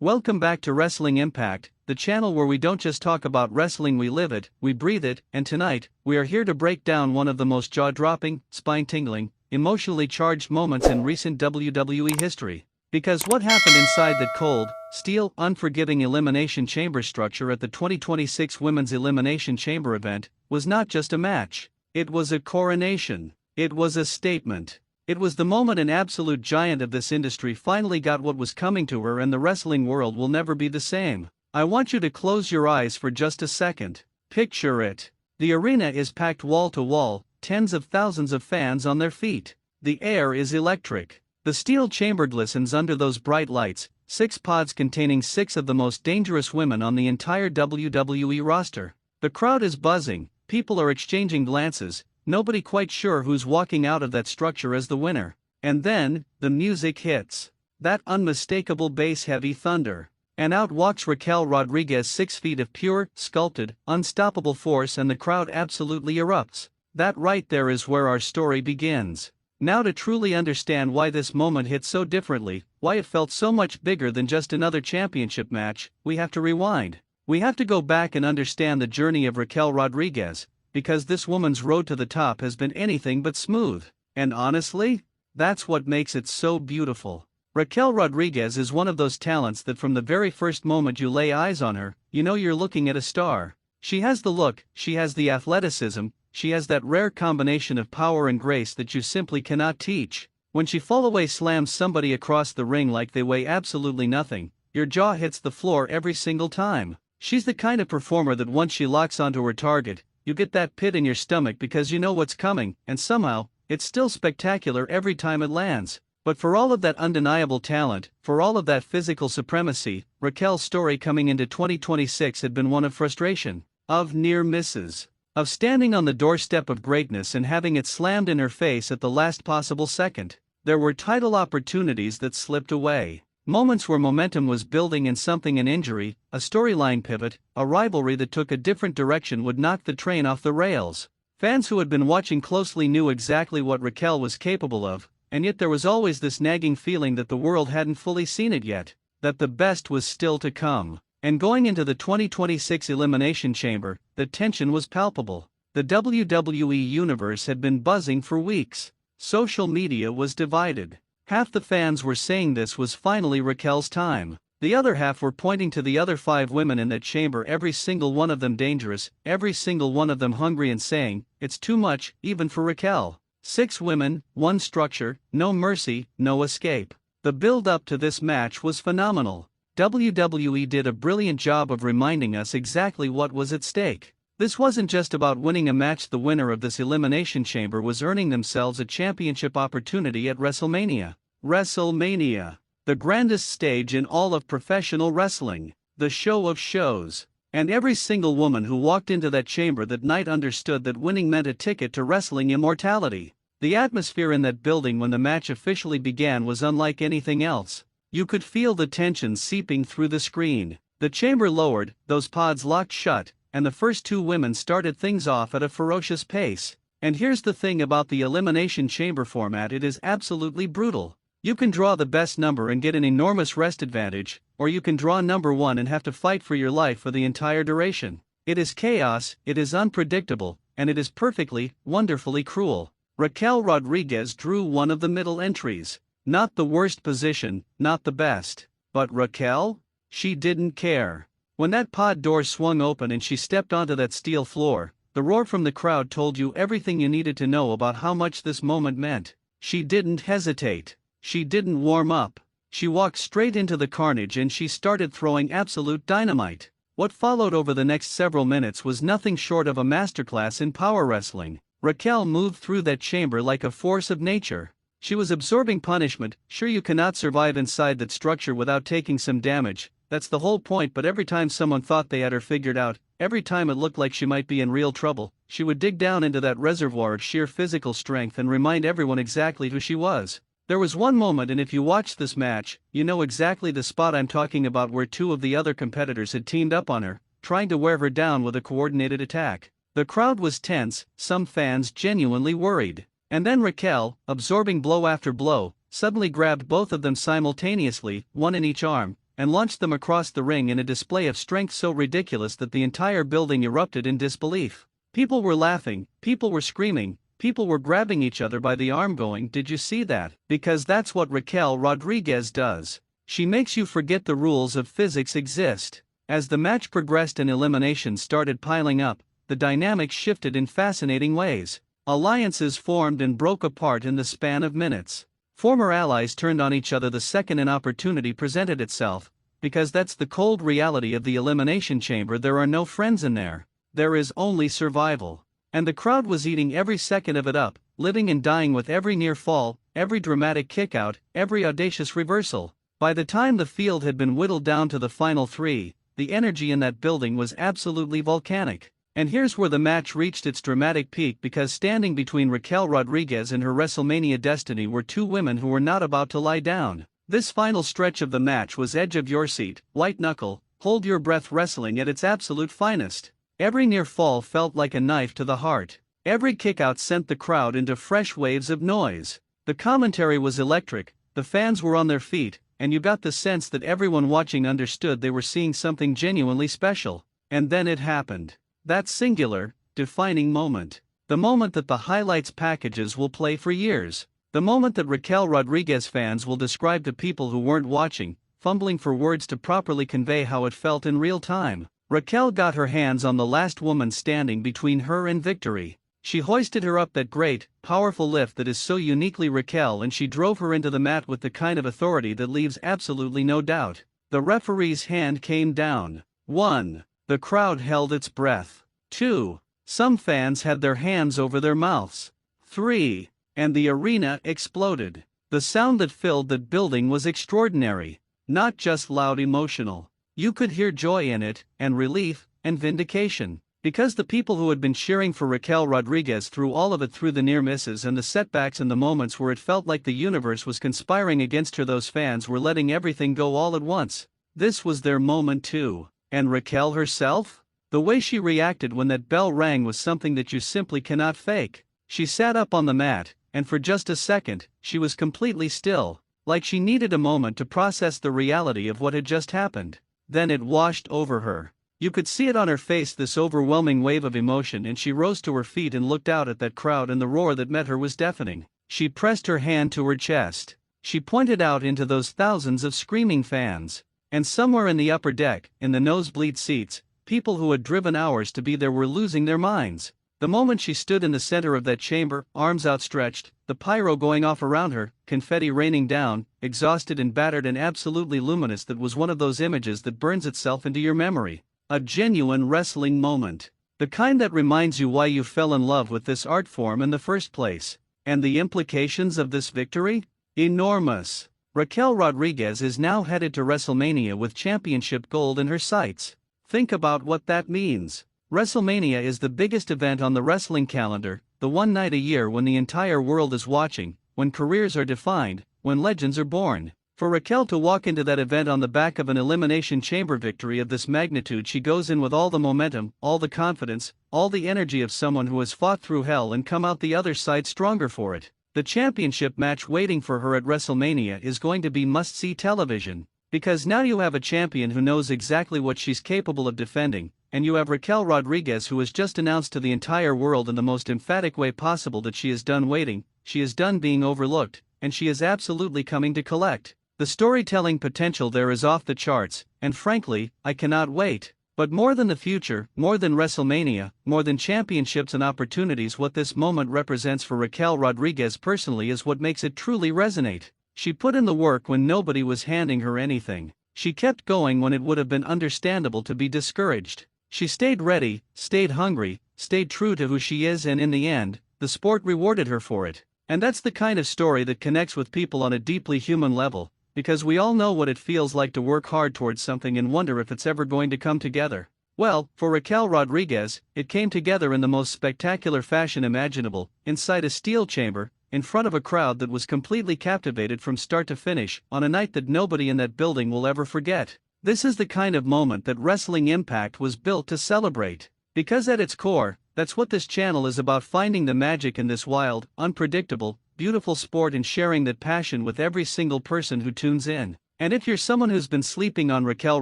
Welcome back to Wrestling Impact, the channel where we don't just talk about wrestling, we live it, we breathe it, and tonight, we are here to break down one of the most jaw-dropping, spine-tingling, emotionally charged moments in recent WWE history. Because what happened inside that cold, steel, unforgiving Elimination Chamber structure at the 2026 Women's Elimination Chamber event was not just a match. It was a coronation. It was a statement. It was the moment an absolute giant of this industry finally got what was coming to her, and the wrestling world will never be the same. I want you to close your eyes for just a second. Picture it. The arena is packed wall to wall, tens of thousands of fans on their feet. The air is electric. The steel chamber glistens under those bright lights, 6 pods containing 6 of the most dangerous women on the entire WWE roster. The crowd is buzzing, people are exchanging glances, nobody quite sure who's walking out of that structure as the winner. And then, the music hits. That unmistakable bass-heavy thunder. And out walks Raquel Rodriguez, 6 feet of pure, sculpted, unstoppable force, and the crowd absolutely erupts. That right there is where our story begins. Now, to truly understand why this moment hit so differently, why it felt so much bigger than just another championship match, we have to rewind. We have to go back and understand the journey of Raquel Rodriguez, because this woman's road to the top has been anything but smooth. And honestly, that's what makes it so beautiful. Raquel Rodriguez is one of those talents that from the very first moment you lay eyes on her, you know you're looking at a star. She has the look, she has the athleticism, she has that rare combination of power and grace that you simply cannot teach. When she fallaway slams somebody across the ring like they weigh absolutely nothing, your jaw hits the floor every single time. She's the kind of performer that once she locks onto her target, you get that pit in your stomach because you know what's coming, and somehow, it's still spectacular every time it lands. But for all of that undeniable talent, for all of that physical supremacy, Raquel's story coming into 2026 had been one of frustration, of near misses, of standing on the doorstep of greatness and having it slammed in her face at the last possible second. There were title opportunities that slipped away. Moments where momentum was building and something, an injury, a storyline pivot, a rivalry that took a different direction would knock the train off the rails. Fans who had been watching closely knew exactly what Raquel was capable of, and yet there was always this nagging feeling that the world hadn't fully seen it yet, that the best was still to come. And going into the 2026 Elimination Chamber, the tension was palpable. The WWE Universe had been buzzing for weeks. Social media was divided. Half the fans were saying this was finally Raquel's time. The other half were pointing to the other 5 women in that chamber, every single one of them dangerous, every single one of them hungry, and saying, it's too much, even for Raquel. 6 women, 1 structure, no mercy, no escape. The build-up to this match was phenomenal. WWE did a brilliant job of reminding us exactly what was at stake. This wasn't just about winning a match. The winner of this Elimination Chamber was earning themselves a championship opportunity at WrestleMania. WrestleMania, the grandest stage in all of professional wrestling, the show of shows. And every single woman who walked into that chamber that night understood that winning meant a ticket to wrestling immortality. The atmosphere in that building when the match officially began was unlike anything else. You could feel the tension seeping through the screen. The chamber lowered, those pods locked shut, and the first 2 women started things off at a ferocious pace. And here's the thing about the Elimination Chamber format: it is absolutely brutal. You can draw the best number and get an enormous rest advantage, or you can draw number 1 and have to fight for your life for the entire duration. It is chaos, it is unpredictable, and it is perfectly, wonderfully cruel. Raquel Rodriguez drew one of the middle entries. Not the worst position, not the best. But Raquel? She didn't care. When that pod door swung open and she stepped onto that steel floor, the roar from the crowd told you everything you needed to know about how much this moment meant. She didn't hesitate. She didn't warm up. She walked straight into the carnage and she started throwing absolute dynamite. What followed over the next several minutes was nothing short of a masterclass in power wrestling. Raquel moved through that chamber like a force of nature. She was absorbing punishment. Sure, you cannot survive inside that structure without taking some damage. That's the whole point. But every time someone thought they had her figured out, every time it looked like she might be in real trouble, she would dig down into that reservoir of sheer physical strength and remind everyone exactly who she was. There was one moment, and if you watched this match, you know exactly the spot I'm talking about, where 2 of the other competitors had teamed up on her, trying to wear her down with a coordinated attack. The crowd was tense, some fans genuinely worried. And then Raquel, absorbing blow after blow, suddenly grabbed both of them simultaneously, one in each arm, and launched them across the ring in a display of strength so ridiculous that the entire building erupted in disbelief. People were laughing, people were screaming, people were grabbing each other by the arm going, "Did you see that?" Because that's what Raquel Rodriguez does. She makes you forget the rules of physics exist. As the match progressed and eliminations started piling up, the dynamics shifted in fascinating ways. Alliances formed and broke apart in the span of minutes. Former allies turned on each other the second an opportunity presented itself, because that's the cold reality of the Elimination Chamber. There are no friends in there. There is only survival. And the crowd was eating every second of it up, living and dying with every near fall, every dramatic kickout, every audacious reversal. By the time the field had been whittled down to the final three, the energy in that building was absolutely volcanic. And here's where the match reached its dramatic peak, because standing between Raquel Rodriguez and her WrestleMania destiny were two women who were not about to lie down. This final stretch of the match was edge of your seat, white knuckle, hold your breath wrestling at its absolute finest. Every near fall felt like a knife to the heart. Every kickout sent the crowd into fresh waves of noise. The commentary was electric, the fans were on their feet, and you got the sense that everyone watching understood they were seeing something genuinely special. And then it happened. That singular, defining moment. The moment that the highlights packages will play for years. The moment that Raquel Rodriguez fans will describe to people who weren't watching, fumbling for words to properly convey how it felt in real time. Raquel got her hands on the last woman standing between her and victory. She hoisted her up that great, powerful lift that is so uniquely Raquel, and she drove her into the mat with the kind of authority that leaves absolutely no doubt. The referee's hand came down. 1. The crowd held its breath. 2. Some fans had their hands over their mouths. 3. And the arena exploded. The sound that filled that building was extraordinary. Not just loud, emotional. You could hear joy in it, and relief, and vindication. Because the people who had been cheering for Raquel Rodriguez through all of it, through the near misses and the setbacks and the moments where it felt like the universe was conspiring against her, those fans were letting everything go all at once. This was their moment too. And Raquel herself? The way she reacted when that bell rang was something that you simply cannot fake. She sat up on the mat, and for just a second, she was completely still, like she needed a moment to process the reality of what had just happened. Then it washed over her. You could see it on her face, this overwhelming wave of emotion, and she rose to her feet and looked out at that crowd, and the roar that met her was deafening. She pressed her hand to her chest. She pointed out into those thousands of screaming fans. And somewhere in the upper deck, in the nosebleed seats, people who had driven hours to be there were losing their minds. The moment she stood in the center of that chamber, arms outstretched, the pyro going off around her, confetti raining down, exhausted and battered and absolutely luminous, that was one of those images that burns itself into your memory. A genuine wrestling moment. The kind that reminds you why you fell in love with this art form in the first place. And the implications of this victory? Enormous. Raquel Rodriguez is now headed to WrestleMania with championship gold in her sights. Think about what that means. WrestleMania is the biggest event on the wrestling calendar, the one night a year when the entire world is watching, when careers are defined, when legends are born. For Raquel to walk into that event on the back of an Elimination Chamber victory of this magnitude, she goes in with all the momentum, all the confidence, all the energy of someone who has fought through hell and come out the other side stronger for it. The championship match waiting for her at WrestleMania is going to be must-see television. Because now you have a champion who knows exactly what she's capable of defending, and you have Raquel Rodriguez, who has just announced to the entire world in the most emphatic way possible that she is done waiting, she is done being overlooked, and she is absolutely coming to collect. The storytelling potential there is off the charts, and frankly, I cannot wait. But more than the future, more than WrestleMania, more than championships and opportunities, what this moment represents for Raquel Rodriguez personally is what makes it truly resonate. She put in the work when nobody was handing her anything. She kept going when it would have been understandable to be discouraged. She stayed ready, stayed hungry, stayed true to who she is, and in the end, the sport rewarded her for it. And that's the kind of story that connects with people on a deeply human level, because we all know what it feels like to work hard towards something and wonder if it's ever going to come together. Well, for Raquel Rodriguez, it came together in the most spectacular fashion imaginable, inside a steel chamber, in front of a crowd that was completely captivated from start to finish, on a night that nobody in that building will ever forget. This is the kind of moment that Wrestling Impact was built to celebrate. Because at its core, that's what this channel is about: finding the magic in this wild, unpredictable, beautiful sport and sharing that passion with every single person who tunes in. And if you're someone who's been sleeping on Raquel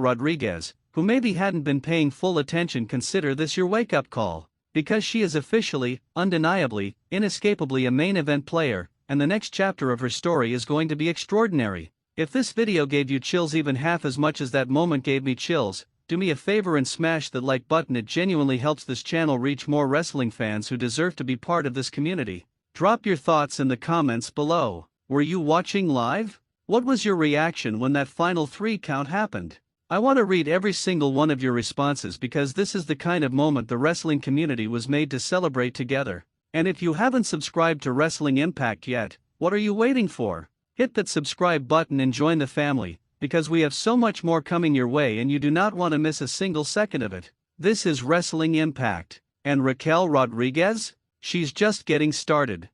Rodriguez, who maybe hadn't been paying full attention, consider this your wake-up call. Because she is officially, undeniably, inescapably a main event player, and the next chapter of her story is going to be extraordinary. If this video gave you chills even half as much as that moment gave me chills, do me a favor and smash that like button. It genuinely helps this channel reach more wrestling fans who deserve to be part of this community. Drop your thoughts in the comments below. Were you watching live? What was your reaction when that final 3 count happened? I want to read every single one of your responses because this is the kind of moment the wrestling community was made to celebrate together. And if you haven't subscribed to Wrestling Impact yet, what are you waiting for? Hit that subscribe button and join the family, because we have so much more coming your way and you do not want to miss a single second of it. This is Wrestling Impact. And Raquel Rodriguez? She's just getting started.